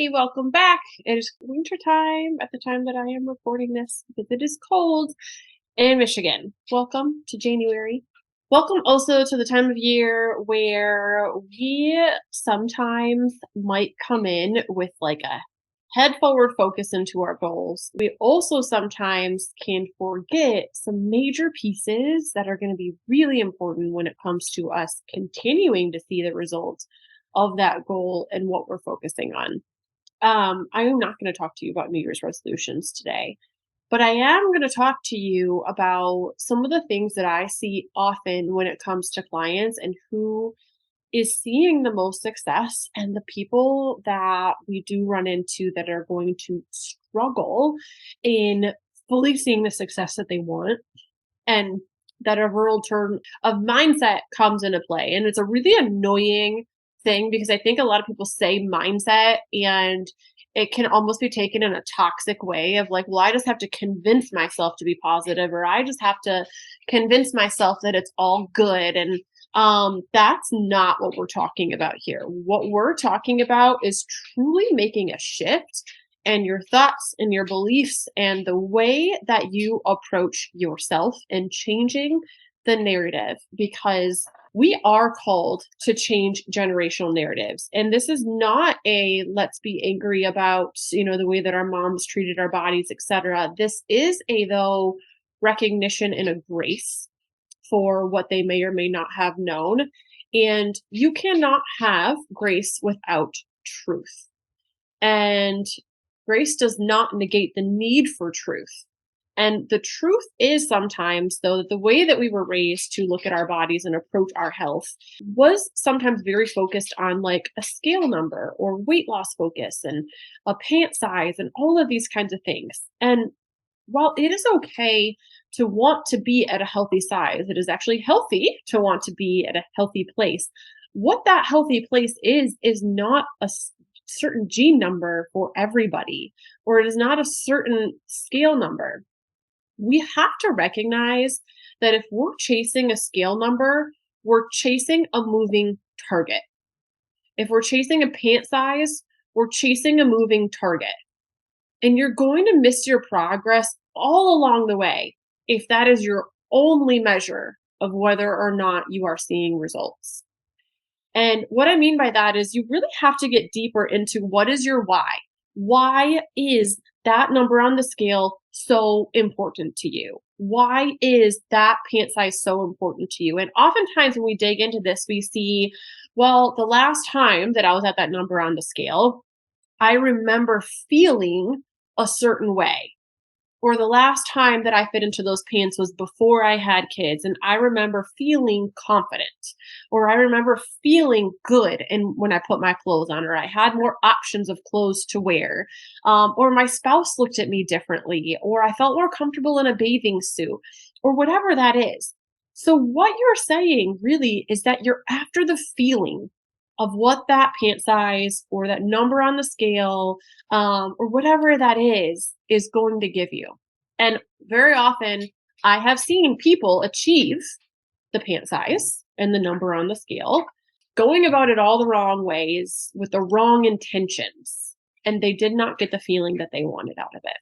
Hey, welcome back. It is winter time at the time that I am recording this because it is cold in Michigan. Welcome to January. Welcome also to the time of year where we sometimes might come in with like a head forward focus into our goals. We also sometimes can forget some major pieces that are going to be really important when it comes to us continuing to see the results of that goal and what we're focusing on. I am not going to talk to you about New Year's resolutions today, but I am going to talk to you about some of the things that I see often when it comes to clients and who is seeing the most success and the people that we do run into that are going to struggle in fully seeing the success that they want and that a real turn of mindset comes into play. And it's a really annoying thing because I think a lot of people say mindset and it can almost be taken in a toxic way of like, well, I just have to convince myself to be positive, or I just have to convince myself that it's all good. And that's not what we're talking about here. What we're talking about is truly making a shift and your thoughts and your beliefs and the way that you approach yourself and changing the narrative, because we are called to change generational narratives. And this is not a let's be angry about, the way that our moms treated our bodies, etc. This is a though recognition and a grace for what they may or may not have known. And you cannot have grace without truth. And grace does not negate the need for truth. And the truth is sometimes, though, that the way that we were raised to look at our bodies and approach our health was sometimes very focused on like a scale number or weight loss focus and a pant size and all of these kinds of things. And while it is okay to want to be at a healthy size, it is actually healthy to want to be at a healthy place. What that healthy place is not a certain gene number for everybody, or it is not a certain scale number. We have to recognize that if we're chasing a scale number, we're chasing a moving target. If we're chasing a pant size, we're chasing a moving target. And you're going to miss your progress all along the way if that is your only measure of whether or not you are seeing results. And what I mean by that is you really have to get deeper into what is your why. Why is that number on the scale so important to you? Why is that pant size so important to you? And oftentimes when we dig into this, we see, well, the last time that I was at that number on the scale, I remember feeling a certain way. Or the last time that I fit into those pants was before I had kids, and I remember feeling confident, or I remember feeling good and when I put my clothes on, or I had more options of clothes to wear, or my spouse looked at me differently, or I felt more comfortable in a bathing suit, or whatever that is. So what you're saying really is that you're after the feeling of what that pant size or that number on the scale, or whatever that is going to give you. And very often I have seen people achieve the pant size and the number on the scale, going about it all the wrong ways with the wrong intentions. And they did not get the feeling that they wanted out of it.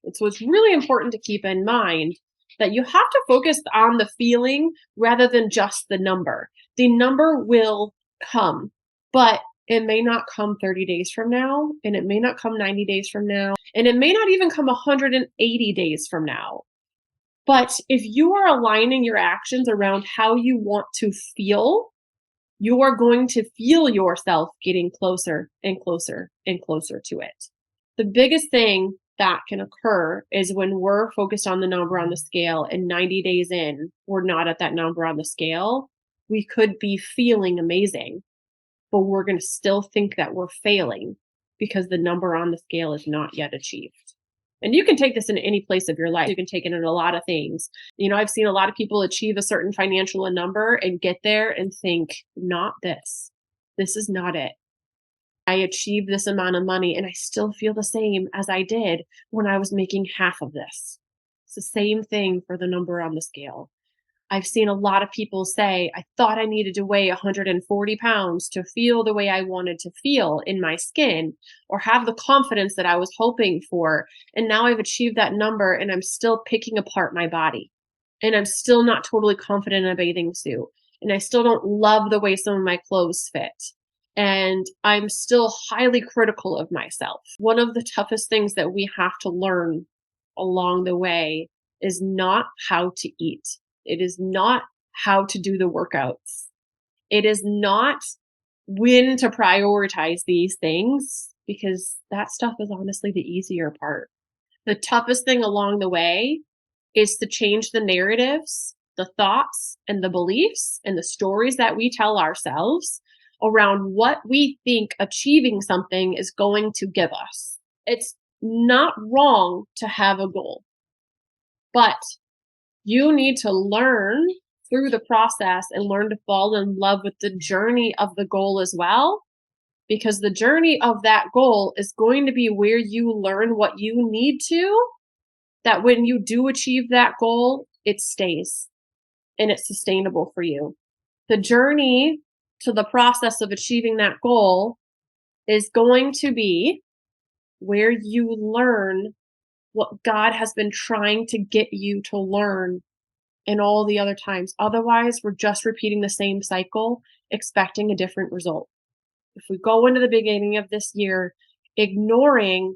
And so it's really important to keep in mind that you have to focus on the feeling rather than just the number. The number will come, but it may not come 30 days from now, and it may not come 90 days from now, and it may not even come 180 days from now. But if you are aligning your actions around how you want to feel, you are going to feel yourself getting closer and closer and closer to it. The biggest thing that can occur is when we're focused on the number on the scale and 90 days in, we're not at that number on the scale. We could be feeling amazing, but we're going to still think that we're failing because the number on the scale is not yet achieved. And you can take this in any place of your life. You can take it in a lot of things. I've seen a lot of people achieve a certain financial number and get there and think, not this. This is not it. I achieved this amount of money and I still feel the same as I did when I was making half of this. It's the same thing for the number on the scale. I've seen a lot of people say, I thought I needed to weigh 140 pounds to feel the way I wanted to feel in my skin or have the confidence that I was hoping for. And now I've achieved that number and I'm still picking apart my body. And I'm still not totally confident in a bathing suit. And I still don't love the way some of my clothes fit. And I'm still highly critical of myself. One of the toughest things that we have to learn along the way is not how to eat. It is not how to do the workouts. It is not when to prioritize these things because that stuff is honestly the easier part. The toughest thing along the way is to change the narratives, the thoughts, and the beliefs and the stories that we tell ourselves around what we think achieving something is going to give us. It's not wrong to have a goal, but you need to learn through the process and learn to fall in love with the journey of the goal as well, because the journey of that goal is going to be where you learn what you need to, that when you do achieve that goal, it stays and it's sustainable for you. The journey to the process of achieving that goal is going to be where you learn what God has been trying to get you to learn in all the other times. Otherwise, we're just repeating the same cycle, expecting a different result. If we go into the beginning of this year ignoring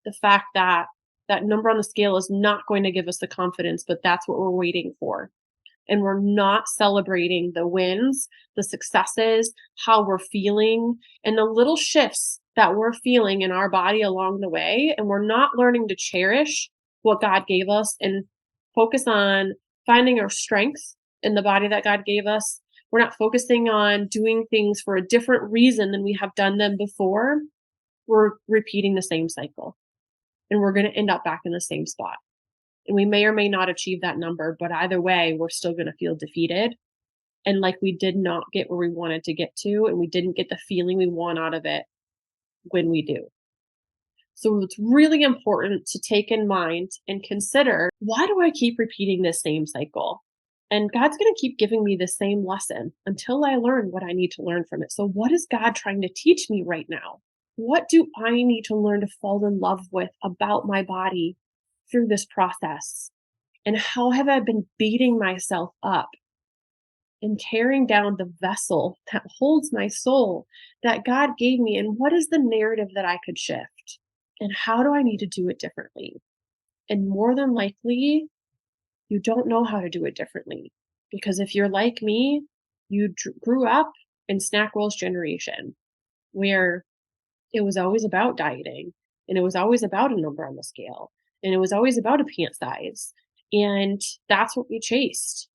the fact that that number on the scale is not going to give us the confidence, but that's what we're waiting for. And we're not celebrating the wins, the successes, how we're feeling, and the little shifts that we're feeling in our body along the way. And we're not learning to cherish what God gave us and focus on finding our strength in the body that God gave us. We're not focusing on doing things for a different reason than we have done them before. We're repeating the same cycle and we're going to end up back in the same spot. And we may or may not achieve that number, but either way, we're still going to feel defeated. And like we did not get where we wanted to get to, and we didn't get the feeling we want out of it when we do. So it's really important to take in mind and consider, why do I keep repeating this same cycle? And God's going to keep giving me the same lesson until I learn what I need to learn from it. So what is God trying to teach me right now? What do I need to learn to fall in love with about my body through this process? And how have I been beating myself up and tearing down the vessel that holds my soul that God gave me? And what is the narrative that I could shift? And how do I need to do it differently? And more than likely, you don't know how to do it differently. Because if you're like me, you grew up in Snack Rolls generation, where it was always about dieting and it was always about a number on the scale and it was always about a pant size. And that's what we chased.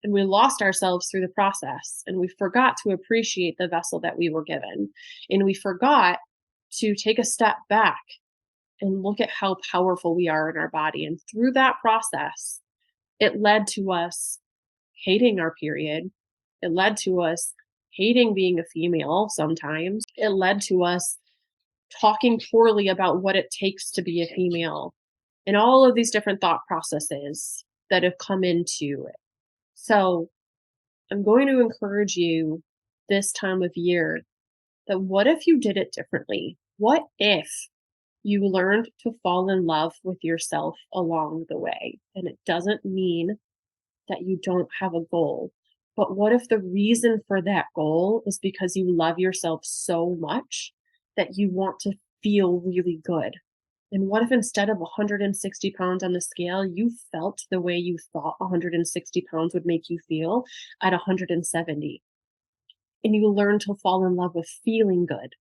And we lost ourselves through the process and we forgot to appreciate the vessel that we were given. And we forgot to take a step back and look at how powerful we are in our body. And through that process, it led to us hating our period. It led to us hating being a female sometimes. It led to us talking poorly about what it takes to be a female and all of these different thought processes that have come into it. So I'm going to encourage you this time of year that what if you did it differently? What if you learned to fall in love with yourself along the way? And it doesn't mean that you don't have a goal. But what if the reason for that goal is because you love yourself so much that you want to feel really good? And what if instead of 160 pounds on the scale, you felt the way you thought 160 pounds would make you feel at 170? And you learn to fall in love with feeling good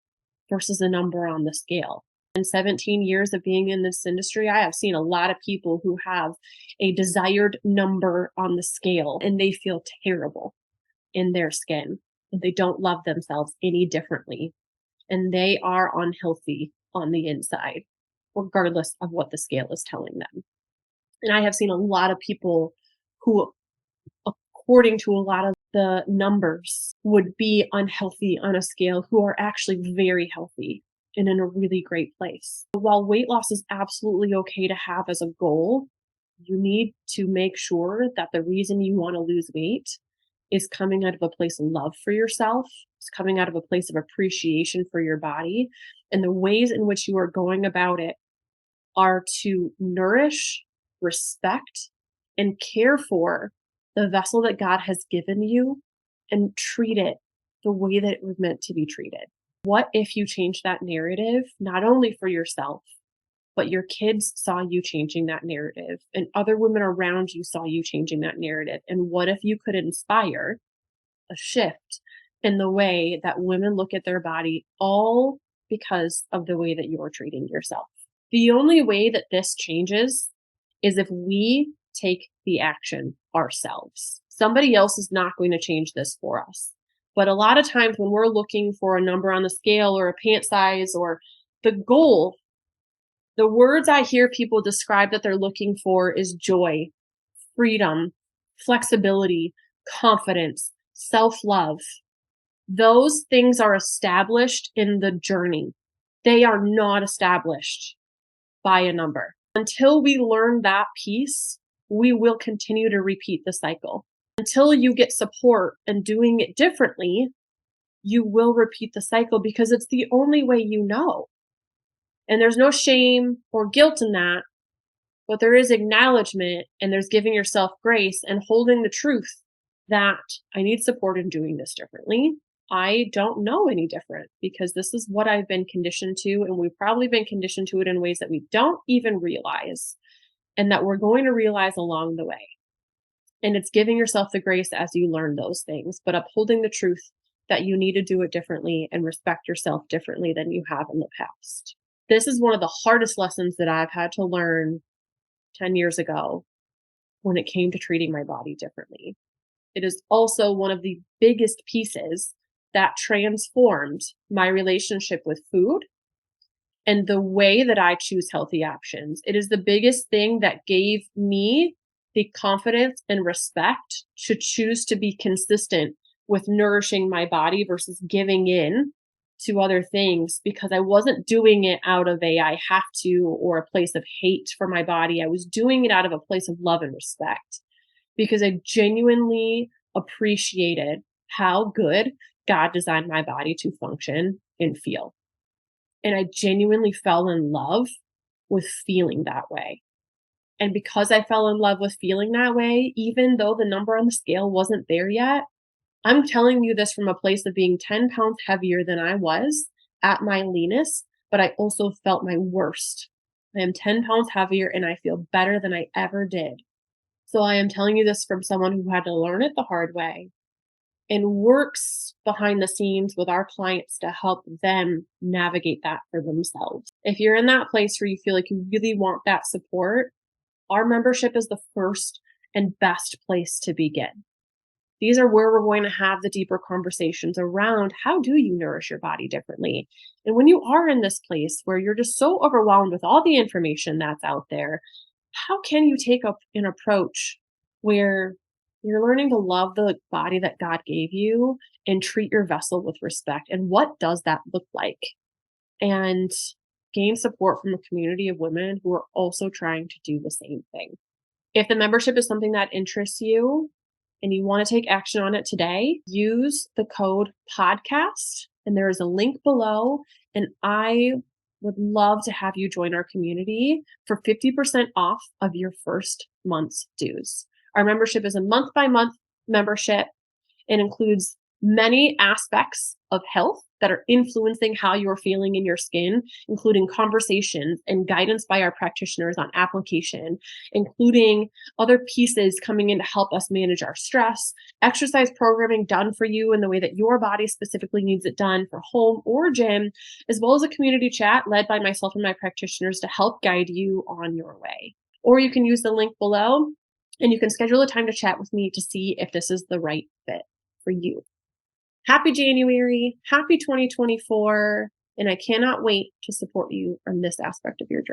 versus a number on the scale. In 17 years of being in this industry, I have seen a lot of people who have a desired number on the scale and they feel terrible in their skin and they don't love themselves any differently. And they are unhealthy on the inside, regardless of what the scale is telling them. And I have seen a lot of people who, according to a lot of the numbers, would be unhealthy on a scale who are actually very healthy and in a really great place. While weight loss is absolutely okay to have as a goal, you need to make sure that the reason you want to lose weight is coming out of a place of love for yourself. It's coming out of a place of appreciation for your body. And the ways in which you are going about it are to nourish, respect, and care for the vessel that God has given you and treat it the way that it was meant to be treated. What if you change that narrative, not only for yourself, but your kids saw you changing that narrative and other women around you saw you changing that narrative? And what if you could inspire a shift in the way that women look at their body, all because of the way that you're treating yourself? The only way that this changes is if we take the action ourselves. Somebody else is not going to change this for us. But a lot of times when we're looking for a number on the scale or a pant size or the goal, the words I hear people describe that they're looking for is joy, freedom, flexibility, confidence, self-love. Those things are established in the journey. They are not established by a number. Until we learn that piece, we will continue to repeat the cycle. Until you get support and doing it differently, you will repeat the cycle because it's the only way you know. And there's no shame or guilt in that, but there is acknowledgement and there's giving yourself grace and holding the truth that I need support in doing this differently. I don't know any different because this is what I've been conditioned to, and we've probably been conditioned to it in ways that we don't even realize and that we're going to realize along the way. And it's giving yourself the grace as you learn those things, but upholding the truth that you need to do it differently and respect yourself differently than you have in the past. This is one of the hardest lessons that I've had to learn 10 years ago when it came to treating my body differently. It is also one of the biggest pieces that transformed my relationship with food and the way that I choose healthy options. It is the biggest thing that gave me the confidence and respect to choose to be consistent with nourishing my body versus giving in to other things, because I wasn't doing it out of a I have to or a place of hate for my body. I was doing it out of a place of love and respect because I genuinely appreciated how good God designed my body to function and feel. And I genuinely fell in love with feeling that way. And because I fell in love with feeling that way, even though the number on the scale wasn't there yet, I'm telling you this from a place of being 10 pounds heavier than I was at my leanest, but I also felt my worst. I am 10 pounds heavier and I feel better than I ever did. So I am telling you this from someone who had to learn it the hard way and works behind the scenes with our clients to help them navigate that for themselves. If you're in that place where you feel like you really want that support, our membership is the first and best place to begin. These are where we're going to have the deeper conversations around how do you nourish your body differently? And when you are in this place where you're just so overwhelmed with all the information that's out there, how can you take up an approach where you're learning to love the body that God gave you and treat your vessel with respect? And what does that look like? And gain support from a community of women who are also trying to do the same thing. If the membership is something that interests you and you want to take action on it today, use the code podcast and there is a link below. And I would love to have you join our community for 50% off of your first month's dues. Our membership is a month by month membership. It includes many aspects of health that are influencing how you're feeling in your skin, including conversations and guidance by our practitioners on application, including other pieces coming in to help us manage our stress, exercise programming done for you in the way that your body specifically needs it done for home or gym, as well as a community chat led by myself and my practitioners to help guide you on your way. Or you can use the link below and you can schedule a time to chat with me to see if this is the right fit for you. Happy January, happy 2024, and I cannot wait to support you on this aspect of your journey.